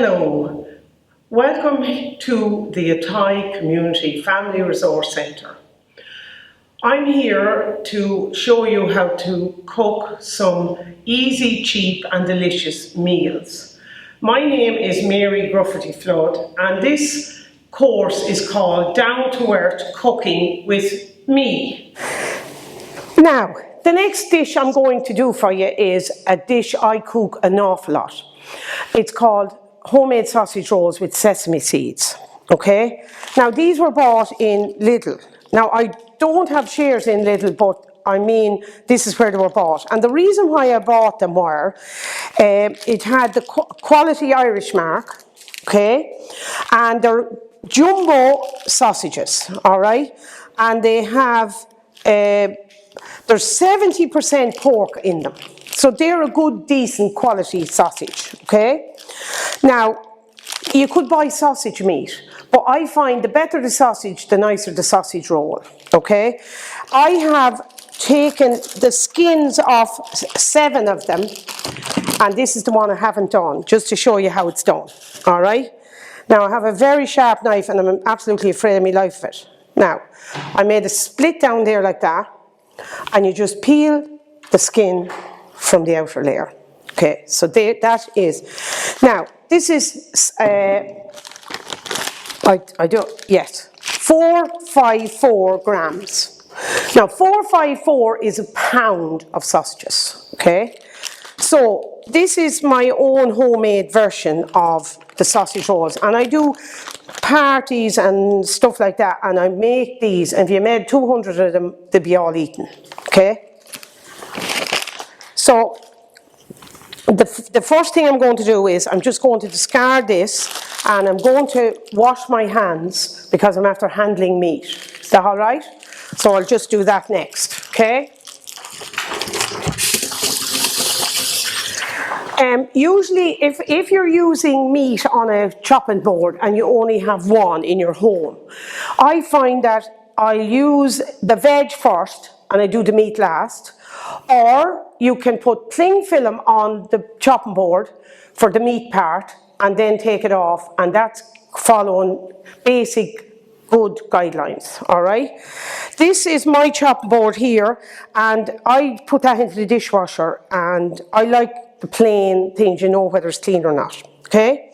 Hello, welcome to the Athy Community Family Resource Centre. I'm here to show you how to cook some easy, cheap and delicious meals. My name is Mary Grufferty-Flood and this course is called Down to Earth Cooking with Me. Now, the next dish I'm going to do for you is a dish I cook an awful lot. It's called homemade sausage rolls with sesame seeds, okay? Now these were bought in Lidl. Now I don't have shares in Lidl, but I mean this is where they were bought. And the reason why I bought them were, it had the quality Irish mark, okay? And they're jumbo sausages, all right? And they have, there's 70% pork in them. So they're a good, decent quality sausage, okay? Now, you could buy sausage meat, but I find the better the sausage, the nicer the sausage roll, okay? I have taken the skins off 7 of them, and this is the one I haven't done, just to show you how it's done, all right? Now, I have a very sharp knife, and I'm absolutely afraid of my life of it. Now, I made a split down there like that, and you just peel the skin from the outer layer. Okay, so that is. Now, this is, 454 grams. Now, 454 is a pound of sausages, okay? So, this is my own homemade version of the sausage rolls, and I do parties and stuff like that, and I make these, and if you made 200 of them, they'd be all eaten, okay? So, the first thing I'm going to do is I'm just going to discard this and I'm going to wash my hands because I'm after handling meat. Is that all right? So I'll just do that next, okay? Usually if you're using meat on a chopping board and you only have one in your home, I find that I use the veg first and I do the meat last. Or you can put cling film on the chopping board for the meat part and then take it off, and that's following basic good guidelines, all right? This is my chopping board here, and I put that into the dishwasher, and I like the plain things, you know whether it's clean or not, okay?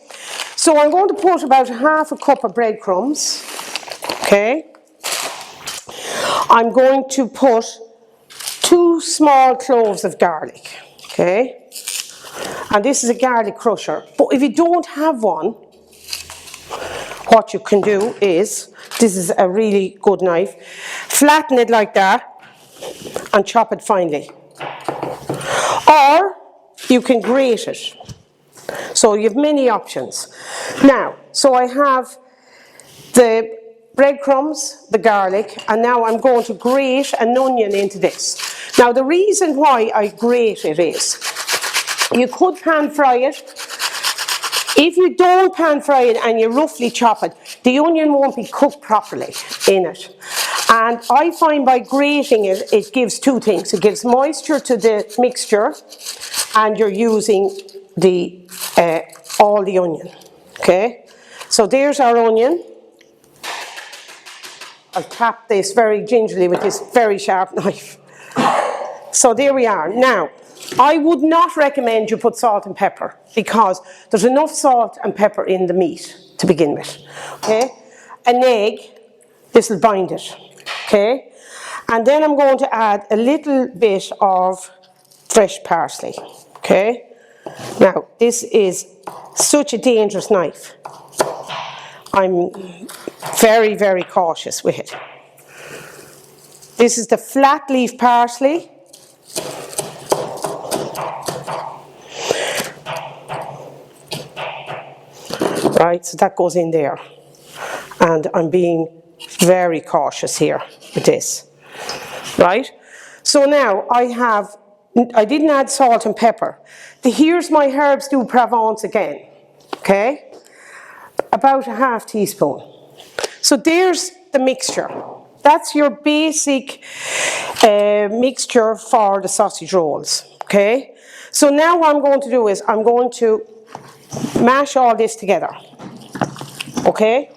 So I'm going to put about half a cup of breadcrumbs, okay? I'm going to put 2 small cloves of garlic, okay? And this is a garlic crusher. But if you don't have one, what you can do is, this is a really good knife, flatten it like that and chop it finely. Or you can grate it. So you have many options. Now, so I have the breadcrumbs, the garlic, and now I'm going to grate an onion into this. Now the reason why I grate it is, you could pan fry it. If you don't pan fry it and you roughly chop it, the onion won't be cooked properly in it. And I find by grating it, it gives 2 things. It gives moisture to the mixture, and you're using the all the onion, okay? So there's our onion. I'll tap this very gingerly with this very sharp knife. So there we are. Now, I would not recommend you put salt and pepper because there's enough salt and pepper in the meat to begin with, okay? An egg, this will bind it, okay? And then I'm going to add a little bit of fresh parsley, okay? Now, this is such a dangerous knife. I'm very, very cautious with it. This is the flat leaf parsley. Right, so that goes in there. And I'm being very cautious here with this. Right? So now I didn't add salt and pepper. Here's my herbs du Provence again. Okay? About a half teaspoon. So there's the mixture. That's your basic mixture for the sausage rolls, okay? So now what I'm going to do is I'm going to mash all this together, okay?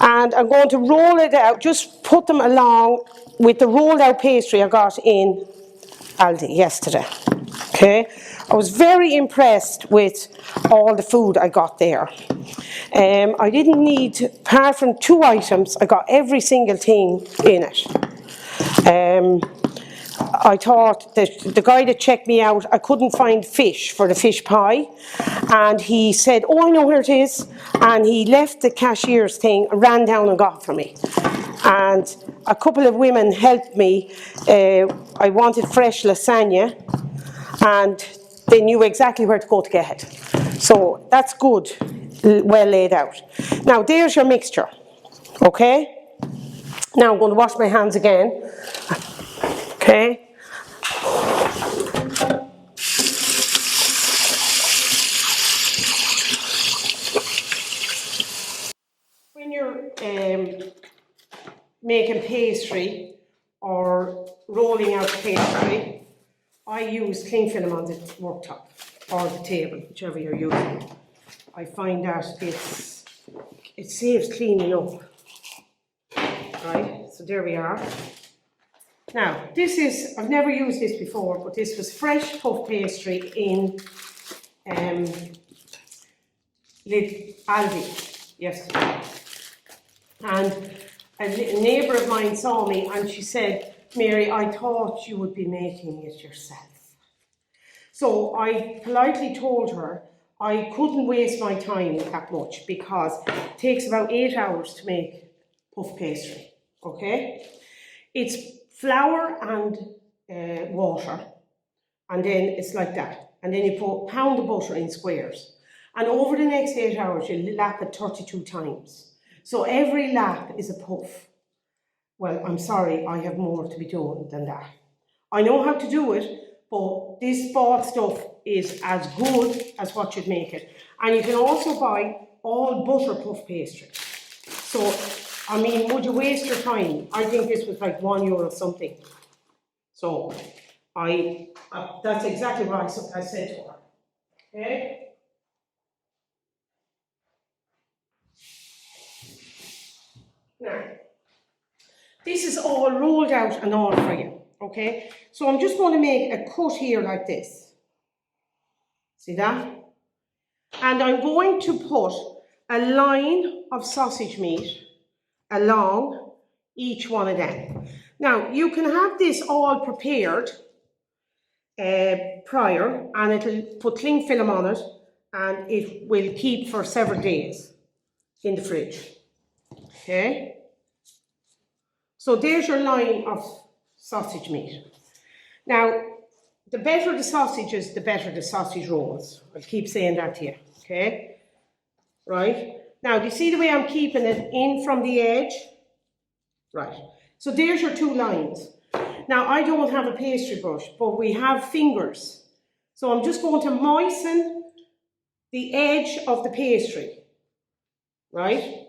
And I'm going to roll it out, just put them along with the rolled out pastry I got in Aldi yesterday, okay? I was very impressed with all the food I got there. I didn't need, apart from 2 items, I got every single thing in it. I thought that the guy that checked me out, I couldn't find fish for the fish pie, and he said, oh, I know where it is, and he left the cashier's thing, ran down and got it for me. And a couple of women helped me. I wanted fresh lasagna, and they knew exactly where to go to get it. So that's good, well laid out. Now there's your mixture, okay? Now I'm going to wash my hands again, okay? When you're making pastry or rolling out pastry, I use cling film on the worktop or the table, whichever you're using. I find that it saves cleaning up. Right, so there we are. Now, this is, I've never used this before, but this was fresh puff pastry in Aldi yesterday. And a neighbour of mine saw me and she said, Mary, I thought you would be making it yourself. So I politely told her I couldn't waste my time that much because it takes about 8 hours to make puff pastry, okay? It's flour and water, and then it's like that. And then you pound the butter in squares. And over the next 8 hours, you lap it 32 times. So every lap is a puff. Well, I'm sorry, I have more to be doing than that. I know how to do it, but this bought stuff is as good as what you'd make it. And you can also buy all butter puff pastry. So, I mean, would you waste your time? I think this was like €1 something. So, that's exactly what I said to her. Okay? Now, this is all rolled out and all for you. Okay? So I'm just going to make a cut here like this. See that? And I'm going to put a line of sausage meat along each one of them. Now, you can have this all prepared prior, and it'll put cling film on it, and it will keep for several days in the fridge. Okay? So there's your line of sausage meat. Now, the better the sausages, the better the sausage rolls. I'll keep saying that to you, okay? Right? Now, do you see the way I'm keeping it in from the edge? Right. So there's your 2 lines. Now, I don't have a pastry brush, but we have fingers. So I'm just going to moisten the edge of the pastry. Right?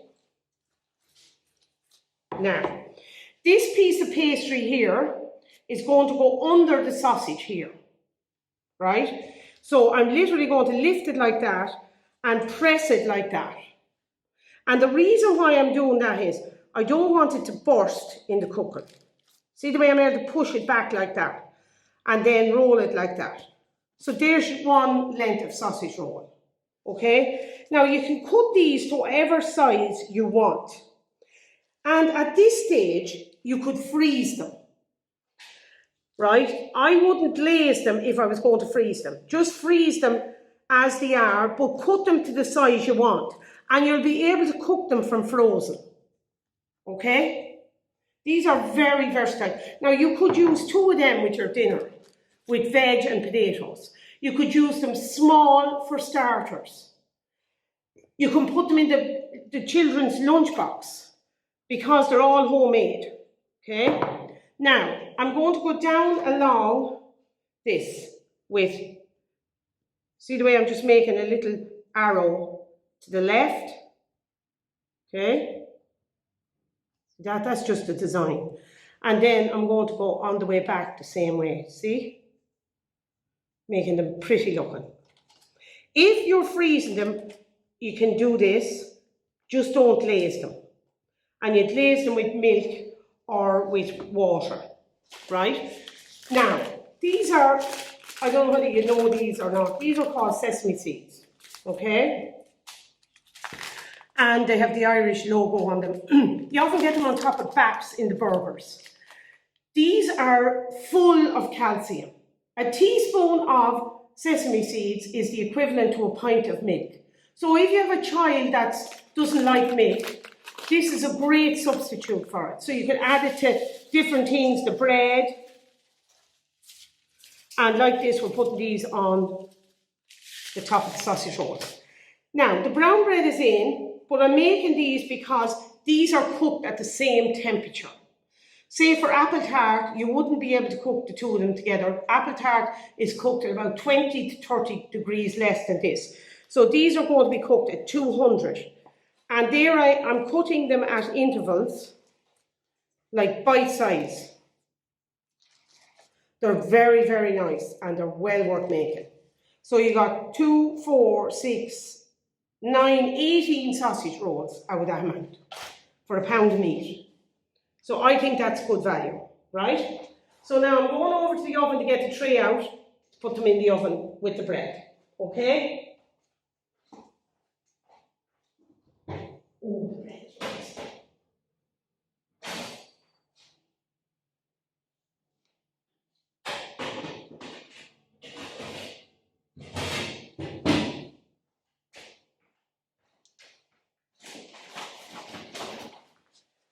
Now, this piece of pastry here is going to go under the sausage here, right? So I'm literally going to lift it like that and press it like that. And the reason why I'm doing that is I don't want it to burst in the cooking. See the way I'm able to push it back like that and then roll it like that. So there's one length of sausage roll, okay? Now you can cut these to whatever size you want. And at this stage, you could freeze them. Right? I wouldn't glaze them if I was going to freeze them. Just freeze them as they are, but cut them to the size you want. And you'll be able to cook them from frozen. Okay? These are very versatile. Now, you could use 2 of them with your dinner, with veg and potatoes. You could use them small for starters. You can put them in the children's lunchbox because they're all homemade. Okay? Now, I'm going to go down along this with, see the way I'm just making a little arrow to the left, okay? That's just the design. And then I'm going to go on the way back the same way, see? Making them pretty looking. If you're freezing them, you can do this, just don't glaze them. And you glaze them with milk or with water, right? Now, these are, I don't know whether you know these or not, these are called sesame seeds, okay? And they have the Irish logo on them. You often get them on top of baps in the burgers. These are full of calcium. A teaspoon of sesame seeds is the equivalent to a pint of milk. So if you have a child that doesn't like milk, this is a great substitute for it. So you can add it to different things, the bread. And like this, we're putting these on the top of the sausage roll. Now, the brown bread is in, but I'm making these because these are cooked at the same temperature. Say for apple tart, you wouldn't be able to cook the two of them together. Apple tart is cooked at about 20 to 30 degrees less than this. So these are going to be cooked at 200. And there I'm cutting them at intervals, like bite size. They're very, very nice and they're well worth making. So you got 2, 4, 6, 9, 18 sausage rolls out of that amount for a pound of meat. So I think that's good value, right? So now I'm going over to the oven to get the tray out, put them in the oven with the bread, okay? Oh, bread.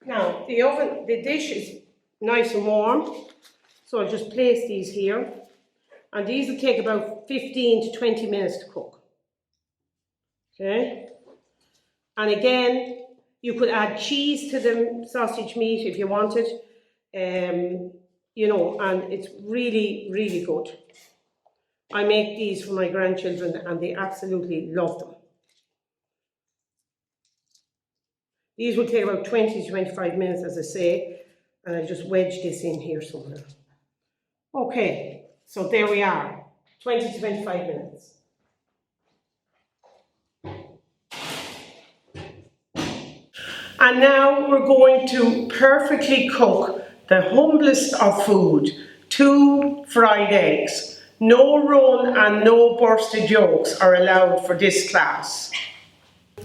Now, the dish is nice and warm, so I'll just place these here. And these will take about 15 to 20 minutes to cook. Okay? And again, you could add cheese to the sausage meat if you wanted. You know, and it's really, really good. I make these for my grandchildren and they absolutely love them. These will take about 20 to 25 minutes, as I say, and I'll just wedge this in here somewhere. Okay, so there we are, 20 to 25 minutes. And now we're going to perfectly cook the humblest of food, 2 fried eggs. No run and no bursted yolks are allowed for this class.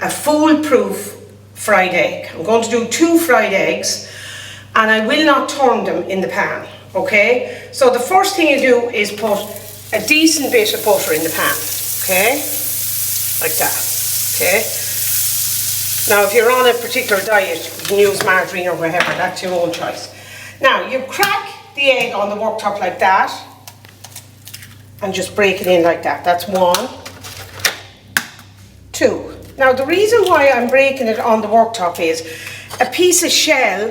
A foolproof fried egg. I'm going to do 2 fried eggs and I will not turn them in the pan, okay? So the first thing you do is put a decent bit of butter in the pan, okay? Like that, okay? Now if you're on a particular diet, you can use margarine or whatever, that's your own choice. Now you crack the egg on the worktop like that and just break it in like that. That's 1, 2. Now the reason why I'm breaking it on the worktop is a piece of shell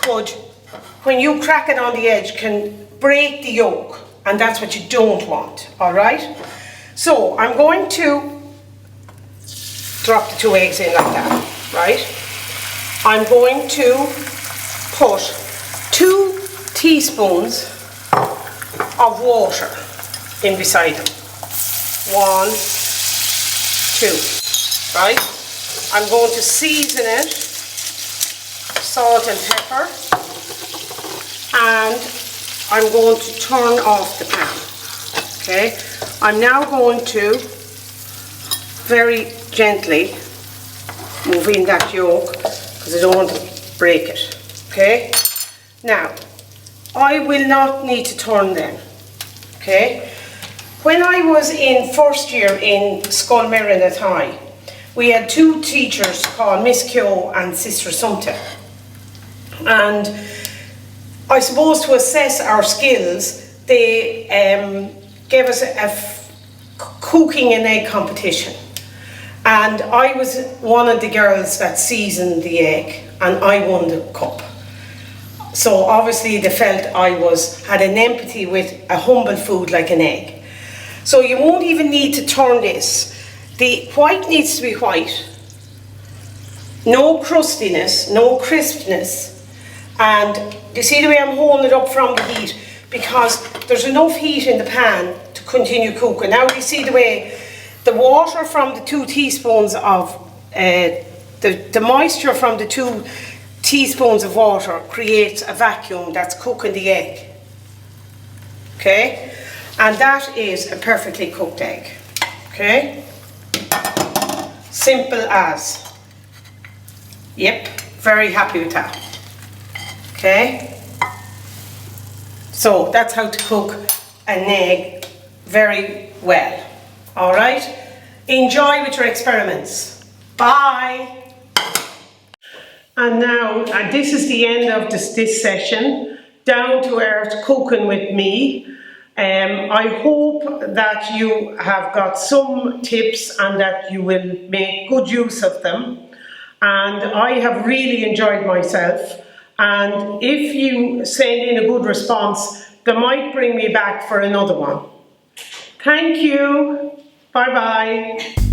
could, when you crack it on the edge, can break the yolk, and that's what you don't want, alright? So I'm going to drop the 2 eggs in like that, right? I'm going to put 2 teaspoons of water in beside them. 1, 2. Right? I'm going to season it, salt and pepper, and I'm going to turn off the pan. Okay? I'm now going to very gently move in that yolk because I don't want to break it. Okay? Now, I will not need to turn them. Okay? When I was in first year in Scoil in Athy, we had 2 teachers called Miss Kyo and Sister Sumta. And I suppose to assess our skills, they gave us a cooking an egg competition. And I was one of the girls that seasoned the egg and I won the cup. So obviously they felt I had an empathy with a humble food like an egg. So you won't even need to turn this. The white needs to be white, no crustiness, no crispness, and you see the way I'm holding it up from the heat because there's enough heat in the pan to continue cooking. Now you see the way the water from the 2 teaspoons of, the moisture from the 2 teaspoons of water creates a vacuum that's cooking the egg. Okay? And that is a perfectly cooked egg. Okay? Simple as. Yep, very happy with that. Okay? So that's how to cook an egg very well. Alright? Enjoy with your experiments. Bye! And now, this is the end of this session, down to earth cooking with me. I hope that you have got some tips and that you will make good use of them. And I have really enjoyed myself. And if you send in a good response, they might bring me back for another one. Thank you. Bye-bye.